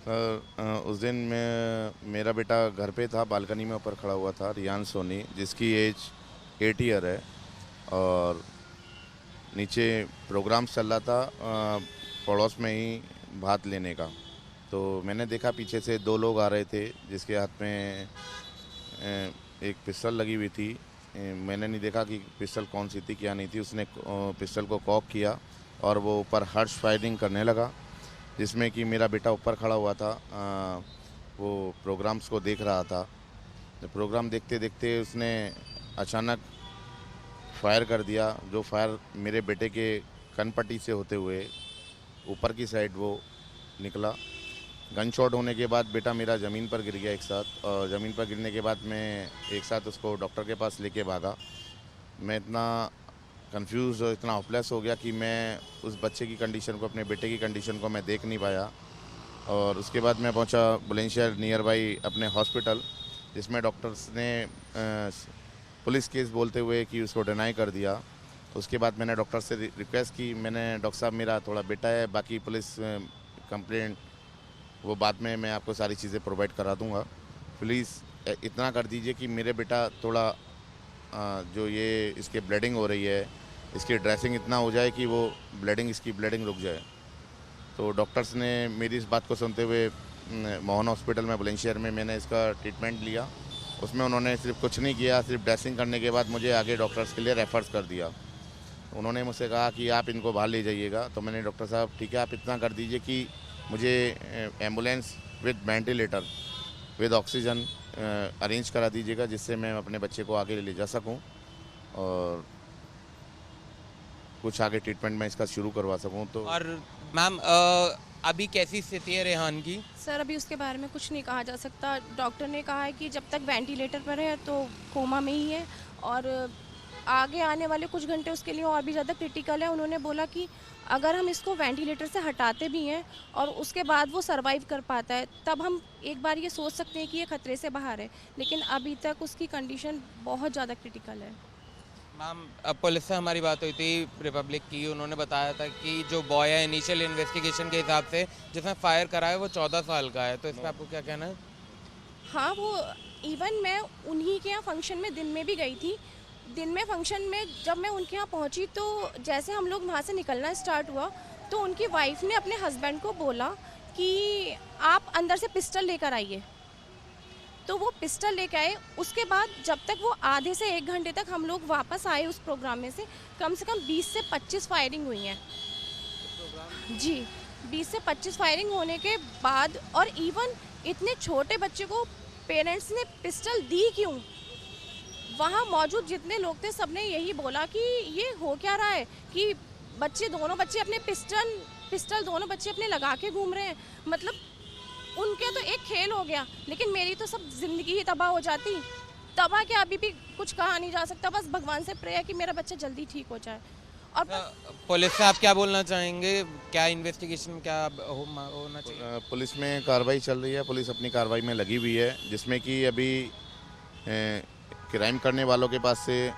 उस दिन मेरा बेटा घर पे था, बालकनी में ऊपर खड़ा हुआ था, रियान सोनी, जिसकी एज 8 ईयर है। और नीचे प्रोग्राम चल रहा था पड़ोस में ही भात लेने का। तो मैंने देखा पीछे से 2 लोग आ रहे थे, जिसके हाथ में एक पिस्टल लगी हुई थी। मैंने नहीं देखा कि पिस्टल कौन सी थी, क्या नहीं थी। उसने पिस्टल को कॉक किया और वो ऊपर हर्ष फायरिंग करने लगा, जिसमें कि मेरा बेटा ऊपर खड़ा हुआ था। वो प्रोग्राम्स को देख रहा था। तो प्रोग्राम देखते देखते उसने अचानक फायर कर दिया, जो फायर मेरे बेटे के कनपट्टी से होते हुए ऊपर की साइड वो निकला। गन शॉट होने के बाद बेटा मेरा ज़मीन पर गिर गया एक साथ, और ज़मीन पर गिरने के बाद मैं एक साथ उसको डॉक्टर के पास लेके भागा। मैं इतना कंफ्यूज और इतना होपलेस हो गया कि मैं उस बच्चे की कंडीशन को, अपने बेटे की कंडीशन को मैं देख नहीं पाया। और उसके बाद मैं पहुंचा बुलंदशहर नियर बाई अपने हॉस्पिटल, जिसमें डॉक्टर्स ने पुलिस केस बोलते हुए कि उसको डिनाई कर दिया। तो उसके बाद मैंने डॉक्टर से रिक्वेस्ट की, मैंने डॉक्टर साहब मेरा थोड़ा बेटा है, बाकी पुलिस कंप्लेंट वो बाद में मैं आपको सारी चीज़ें प्रोवाइड करा दूंगा। प्लीज़ इतना कर दीजिए कि मेरे बेटा थोड़ा जो ये इसके ब्लीडिंग हो रही है, इसकी ड्रेसिंग इतना हो जाए कि वो इसकी ब्लीडिंग रुक जाए। तो डॉक्टर्स ने मेरी इस बात को सुनते हुए मोहन हॉस्पिटल में बुलंदशहर में मैंने इसका ट्रीटमेंट लिया। उसमें उन्होंने सिर्फ कुछ नहीं किया, सिर्फ ड्रेसिंग करने के बाद मुझे आगे डॉक्टर्स के लिए रेफर्स कर दिया। उन्होंने मुझसे कहा कि आप इनको बाहर ले जाइएगा। तो मैंने डॉक्टर साहब ठीक है, आप इतना कर दीजिए कि मुझे ambulance with ventilator with oxygen arrange करा दीजिएगा, जिससे मैं अपने बच्चे को आगे ले जा सकूं और कुछ आगे ट्रीटमेंट मैं इसका शुरू करवा सकूं। तो और मैम अभी कैसी स्थिति है रेहान की? सर अभी उसके बारे में कुछ नहीं कहा जा सकता। डॉक्टर ने कहा है कि जब तक वेंटिलेटर पर है तो कोमा में ही है, और आगे आने वाले कुछ घंटे उसके लिए और भी ज़्यादा क्रिटिकल है। उन्होंने बोला कि अगर हम इसको वेंटिलेटर से हटाते भी हैं और उसके बाद वो सरवाइव कर पाता है, तब हम एक बार ये सोच सकते हैं कि ये खतरे से बाहर है, लेकिन अभी तक उसकी कंडीशन बहुत ज़्यादा क्रिटिकल है। मैम पुलिस से हमारी बात हुई थी रिपब्लिक की, उन्होंने बताया था कि जो बॉय है इनिशियल इन्वेस्टिगेशन के हिसाब से जिसने फायर करा है वो 14 साल का है। तो इस पर आपको क्या कहना है? हाँ, वो इवन मैं उन्हीं के यहाँ फंक्शन में दिन में भी गई थी। दिन में फंक्शन में जब मैं उनके यहाँ पहुँची तो जैसे हम लोग वहाँ से निकलना स्टार्ट हुआ तो उनकी वाइफ ने अपने हस्बैंड को बोला कि आप अंदर से पिस्टल लेकर आइए। तो वो पिस्टल लेके आए। उसके बाद जब तक वो आधे से 1 घंटे तक हम लोग वापस आए उस प्रोग्राम में से कम 20 से 25 फायरिंग हुई हैं जी। 20 से 25 फायरिंग होने के बाद, और इवन इतने छोटे बच्चे को पेरेंट्स ने पिस्टल दी क्यों? वहाँ मौजूद जितने लोग थे सबने यही बोला कि ये हो क्या रहा है कि दोनों बच्चे अपने पिस्टल दोनों बच्चे अपने लगा के घूम रहे हैं। मतलब उनके तो एक खेल हो गया, लेकिन मेरी तो सब जिंदगी ही तबाह हो जाती। तबाह क्या, अभी भी कुछ कहा नहीं जा सकता, बस भगवान से प्रे है कि मेरा बच्चा जल्दी ठीक हो जाए। और पुलिस से आप क्या बोलना चाहेंगे? क्या इन्वेस्टिगेशन क्या होना चाहिए? पुलिस में कार्रवाई चल रही है, पुलिस अपनी कार्रवाई में लगी हुई है, जिसमें कि अभी क्राइम करने वालों के पास से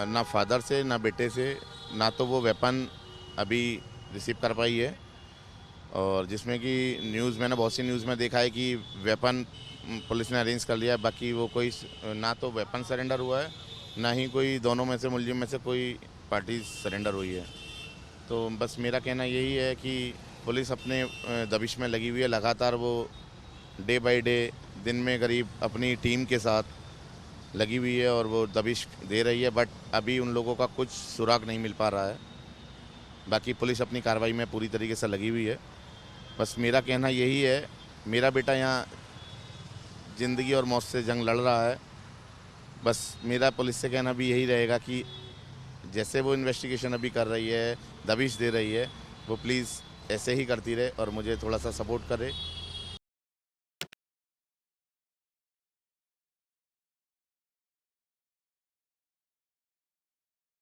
ना फादर से ना बेटे से ना तो वो वेपन अभी रिसीव कर पाई है। और जिसमें कि मैंने बहुत सी न्यूज़ में देखा है कि वेपन पुलिस ने अरेंज कर लिया है, बाकी वो कोई ना तो वेपन सरेंडर हुआ है, ना ही कोई दोनों में से मुलजिम में से कोई पार्टी सरेंडर हुई है। तो बस मेरा कहना यही है कि पुलिस अपने दबिश में लगी हुई है। लगातार वो डे बाय डे दिन में करीब अपनी टीम के साथ लगी हुई है और वो दबिश दे रही है, बट अभी उन लोगों का कुछ सुराग नहीं मिल पा रहा है। बाकी पुलिस अपनी कार्रवाई में पूरी तरीके से लगी हुई है। बस मेरा कहना यही है, मेरा बेटा यहाँ ज़िंदगी और मौत से जंग लड़ रहा है। बस मेरा पुलिस से कहना भी यही रहेगा कि जैसे वो इन्वेस्टिगेशन अभी कर रही है, दबिश दे रही है, वो प्लीज़ ऐसे ही करती रहे और मुझे थोड़ा सा सपोर्ट करे।